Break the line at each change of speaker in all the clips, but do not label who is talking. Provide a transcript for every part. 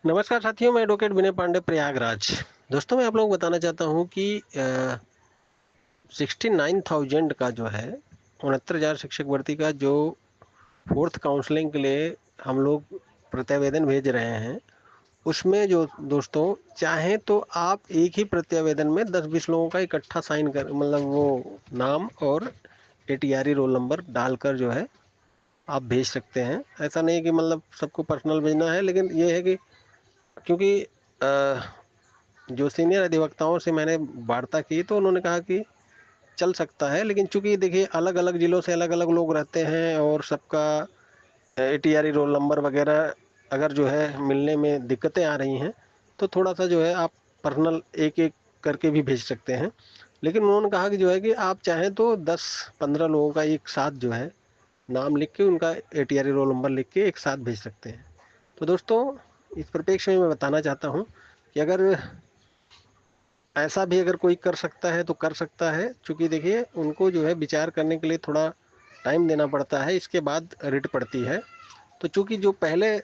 नमस्कार साथियों, मैं एडवोकेट विनय पांडे प्रयागराज। दोस्तों, मैं आप लोगों को बताना चाहता हूँ कि 69,000 का जो है 69,000 शिक्षक भर्ती का जो फोर्थ काउंसलिंग के लिए हम लोग प्रत्यावेदन भेज रहे हैं, उसमें जो दोस्तों चाहें तो आप एक ही प्रत्यावेदन में 10-20 लोगों का इकट्ठा साइन कर मतलब वो नाम और एटीआरई रोल नंबर डालकर जो है आप भेज सकते हैं। ऐसा नहीं कि मतलब सबको पर्सनल भेजना है, लेकिन ये है कि क्योंकि जो सीनियर अधिवक्ताओं से मैंने वार्ता की तो उन्होंने कहा कि चल सकता है, लेकिन चूंकि देखिए अलग अलग जिलों से अलग अलग लोग रहते हैं और सबका एटीआरई रोल नंबर वगैरह अगर जो है मिलने में दिक्कतें आ रही हैं तो थोड़ा सा जो है आप पर्सनल एक एक करके भी भेज सकते हैं। लेकिन उन्होंने कहा कि जो है कि आप चाहें तो 10-15 लोगों का एक साथ जो है नाम लिख के उनका एटीआरई रोल नंबर लिख के एक साथ भेज सकते हैं। तो दोस्तों, इस परिप्रेक्ष्य में मैं बताना चाहता हूँ कि अगर ऐसा भी अगर कोई कर सकता है तो कर सकता है, क्योंकि देखिए उनको जो है विचार करने के लिए थोड़ा टाइम देना पड़ता है, इसके बाद रिट पड़ती है। तो चूंकि जो पहले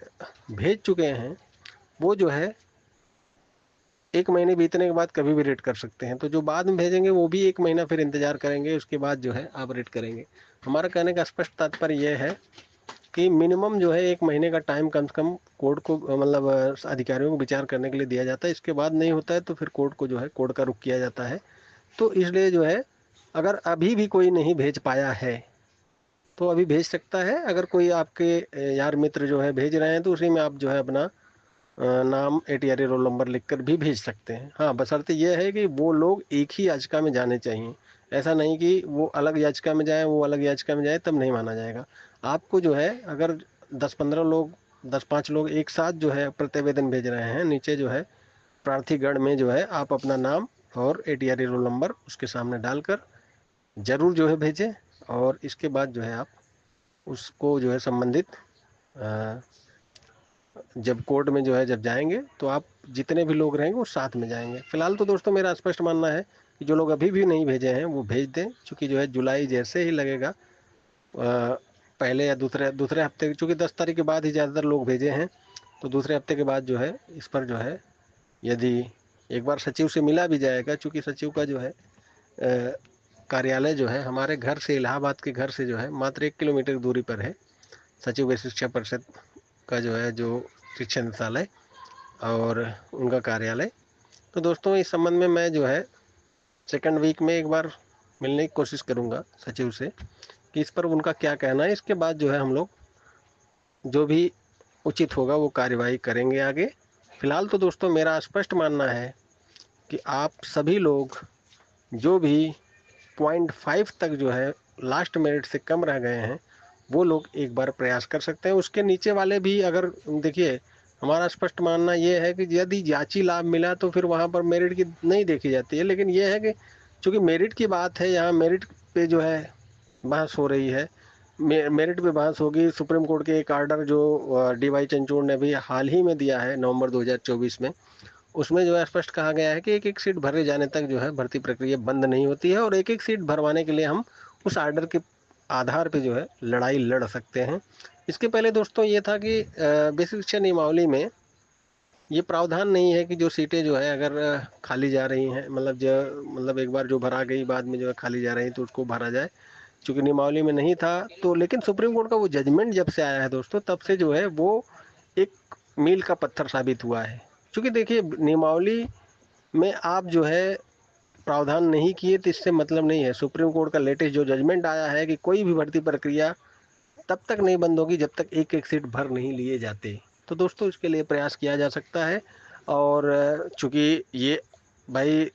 भेज चुके हैं वो जो है 1 महीने बीतने के बाद कभी भी रेट कर सकते हैं, तो जो बाद में भेजेंगे वो भी 1 महीना फिर इंतजार करेंगे, उसके बाद जो है आप रेट करेंगे। हमारा कहने का स्पष्ट तात्पर्य यह है कि मिनिमम जो है 1 महीने का टाइम कम से कम कोर्ट को मतलब अधिकारियों को विचार करने के लिए दिया जाता है। इसके बाद नहीं होता है तो फिर कोर्ट को जो है कोर्ट का रुख किया जाता है। तो इसलिए जो है अगर अभी भी कोई नहीं भेज पाया है तो अभी भेज सकता है। अगर कोई आपके यार मित्र जो है भेज रहे हैं तो उसी में आप जो है अपना नाम एटीआरए रोल नंबर लिखकर भी भेज सकते हैं। हाँ, बशर्ते यह है कि वो लोग एक ही याचिका में जाने चाहिए। ऐसा नहीं कि वो अलग याचिका में जाए वो अलग याचिका में जाए, तब नहीं माना जाएगा। आपको जो है अगर 10-15 लोग 10-5 लोग एक साथ जो है प्रतिवेदन भेज रहे हैं, नीचे जो है प्रार्थी गण में जो है आप अपना नाम और एटीआरए रोल नंबर उसके सामने डालकर जरूर जो है भेजें। और इसके बाद जो है आप उसको जो है संबंधित जब कोर्ट में जो है जब जाएंगे तो आप जितने भी लोग रहेंगे वो साथ में जाएंगे। फिलहाल तो दोस्तों मेरा स्पष्ट मानना है कि जो लोग अभी भी नहीं भेजे हैं वो भेज दें, क्योंकि जो है जुलाई जैसे ही लगेगा पहले या दूसरे दूसरे हफ्ते, चूँकि 10 तारीख के बाद ही ज़्यादातर लोग भेजे हैं, तो दूसरे हफ्ते के बाद जो है इस पर जो है यदि एक बार सचिव से मिला भी जाएगा, चूँकि सचिव का जो है कार्यालय जो है हमारे घर से इलाहाबाद के घर से जो है मात्र 1 किलोमीटर की दूरी पर है। सचिव शिक्षा परिषद का जो है जो शिक्षा निदेशालय और उनका कार्यालय। तो दोस्तों, इस संबंध में मैं जो है सेकंड वीक में एक बार मिलने की कोशिश करूंगा सचिव से कि इस पर उनका क्या कहना है। इसके बाद जो है हम लोग जो भी उचित होगा वो कार्यवाही करेंगे आगे। फिलहाल तो दोस्तों मेरा स्पष्ट मानना है कि आप सभी लोग जो भी 0.5 तक जो है लास्ट मेरिट से कम रह गए हैं वो लोग एक बार प्रयास कर सकते हैं। उसके नीचे वाले भी अगर देखिए, हमारा स्पष्ट मानना ये है कि यदि जांची लाभ मिला तो फिर वहाँ पर मेरिट की नहीं देखी जाती है, लेकिन ये है कि चूंकि मेरिट की बात है, यहाँ मेरिट पे जो है बहस हो रही है। मेरिट पे बहस होगी। सुप्रीम कोर्ट के एक आर्डर जो डी वाई चंद्रचूड़ ने भी हाल ही में दिया है नवंबर 2024 में, उसमें जो है स्पष्ट कहा गया है कि एक एक सीट भरे जाने तक जो है भर्ती प्रक्रिया बंद नहीं होती है और एक एक सीट भरवाने के लिए हम उस आर्डर के आधार पे जो है लड़ाई लड़ सकते हैं। इसके पहले दोस्तों ये था कि बेसिक शिक्षा नियमावली में ये प्रावधान नहीं है कि जो सीटें जो है अगर खाली जा रही हैं, मतलब जो मतलब एक बार जो भरा गई बाद में जो है खाली जा रही तो उसको भरा जाए, चूंकि नियमावली में नहीं था। तो लेकिन सुप्रीम कोर्ट का वो जजमेंट जब से आया है दोस्तों, तब से जो है वो एक मील का पत्थर साबित हुआ है। क्योंकि देखिए नियमावली में आप जो है प्रावधान नहीं किए तो इससे मतलब नहीं है। सुप्रीम कोर्ट का लेटेस्ट जो जजमेंट आया है कि कोई भी भर्ती प्रक्रिया तब तक नहीं बंद होगी जब तक एक एक सीट भर नहीं लिए जाते। तो दोस्तों इसके लिए प्रयास किया जा सकता है। और चूंकि ये भाई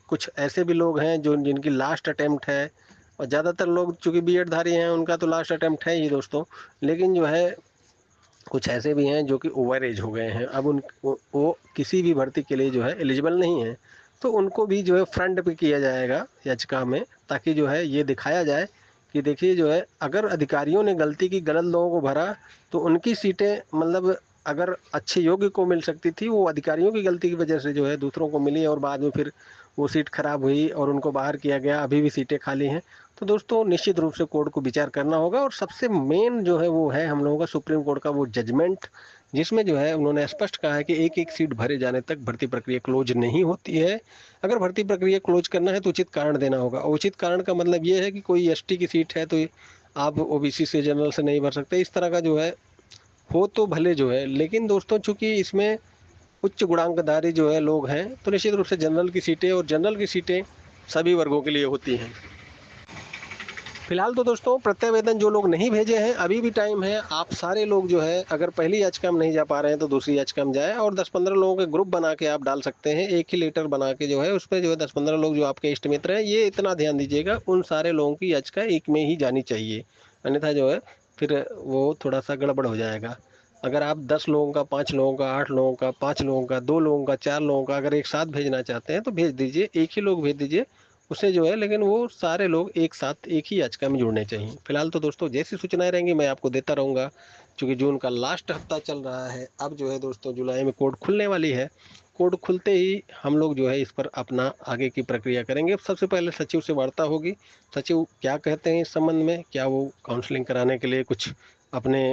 कुछ ऐसे भी लोग हैं जो जिनकी लास्ट अटेम्प्ट है, और ज़्यादातर लोग चूंकि बीएड धारी हैं उनका तो लास्ट अटेम्प्ट है ही दोस्तों, लेकिन जो है कुछ ऐसे भी हैं जो कि ओवर एज हो गए हैं। अब वो किसी भी भर्ती के लिए जो है एलिजिबल नहीं है, तो उनको भी जो है फ्रंट पे किया जाएगा याचिका में, ताकि जो है ये दिखाया जाए कि देखिए जो है अगर अधिकारियों ने गलती की, गलत लोगों को भरा, तो उनकी सीटें मतलब अगर अच्छे योग्य को मिल सकती थी वो अधिकारियों की गलती की वजह से जो है दूसरों को मिली और बाद में फिर वो सीट खराब हुई और उनको बाहर किया गया, अभी भी सीटें खाली हैं। तो दोस्तों निश्चित रूप से कोर्ट को विचार करना होगा। और सबसे मेन जो है वो है हम लोगों का सुप्रीम कोर्ट का वो जजमेंट जिसमें जो है उन्होंने स्पष्ट कहा है कि एक एक सीट भरे जाने तक भर्ती प्रक्रिया क्लोज नहीं होती है। अगर भर्ती प्रक्रिया क्लोज करना है तो उचित कारण देना होगा। उचित कारण का मतलब ये है कि कोई एसटी की सीट है तो आप ओबीसी से, जनरल से नहीं भर सकते, इस तरह का जो है हो तो भले जो है। लेकिन दोस्तों चूंकि इसमें उच्च गुणांकधारी जो है लोग हैं, तो निश्चित रूप से जनरल की सीटें, और जनरल की सीटें सभी वर्गों के लिए होती हैं। फिलहाल तो दोस्तों प्रत्यावेदन जो लोग नहीं भेजे हैं, अभी भी टाइम है। आप सारे लोग जो है अगर पहली याचिका में नहीं जा पा रहे हैं तो दूसरी याचिका में जाए, और 10-15 लोगों के ग्रुप बना के आप डाल सकते हैं। एक ही लेटर बना के जो है उसमें जो है 10-15 लोग जो आपके इष्ट मित्र हैं, ये इतना ध्यान दीजिएगा उन सारे लोगों की याचिका एक में ही जानी चाहिए, अन्यथा जो है फिर वो थोड़ा सा गड़बड़ हो जाएगा। अगर आप 10 लोगों का, 5 लोगों का, 8 लोगों का, 5 लोगों का, 2 लोगों का, 4 लोगों का अगर एक साथ भेजना चाहते हैं तो भेज दीजिए, एक ही लोग भेज दीजिए उससे जो है, लेकिन वो सारे लोग एक साथ एक ही याचिका में जुड़ने चाहिए। फिलहाल तो दोस्तों जैसी सूचनाएं रहेंगी मैं आपको देता रहूँगा। चूँकि जून का लास्ट हफ्ता चल रहा है, अब जो है दोस्तों जुलाई में कोर्ट खुलने वाली है। कोर्ट खुलते ही हम लोग जो है इस पर अपना आगे की प्रक्रिया करेंगे। सबसे पहले सचिव से वार्ता होगी, सचिव क्या कहते हैं इस संबंध में, क्या वो काउंसलिंग कराने के लिए कुछ अपने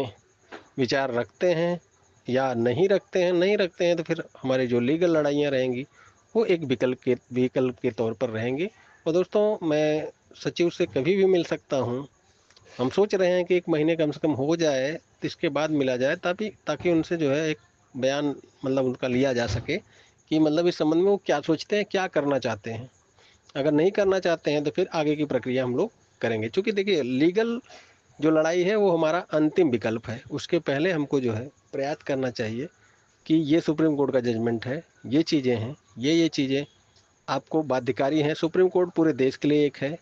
विचार रखते हैं या नहीं रखते हैं। नहीं रखते हैं तो फिर हमारी जो लीगल लड़ाइयाँ रहेंगी वो एक विकल्प के तौर पर रहेंगी। और दोस्तों मैं सचिव से कभी भी मिल सकता हूँ। हम सोच रहे हैं कि 1 महीने कम से कम हो जाए तो इसके बाद मिला जाए, ताकि ताकि उनसे जो है एक बयान मतलब उनका लिया जा सके कि मतलब इस संबंध में वो क्या सोचते हैं, क्या करना चाहते हैं। अगर नहीं करना चाहते हैं तो फिर आगे की प्रक्रिया हम लोग करेंगे। क्योंकि देखिए लीगल जो लड़ाई है वो हमारा अंतिम विकल्प है, उसके पहले हमको जो है प्रयास करना चाहिए कि ये सुप्रीम कोर्ट का जजमेंट है, ये चीज़ें हैं, ये चीज़ें आपको बाध्यकारी हैं। सुप्रीम कोर्ट पूरे देश के लिए एक है,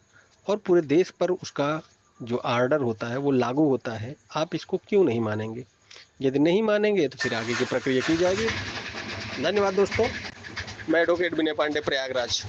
और पूरे देश पर उसका जो आर्डर होता है वो लागू होता है। आप इसको क्यों नहीं मानेंगे? यदि नहीं मानेंगे तो फिर आगे की प्रक्रिया की जाएगी। धन्यवाद दोस्तों। मैं एडवोकेट विनय पांडे, प्रयागराज।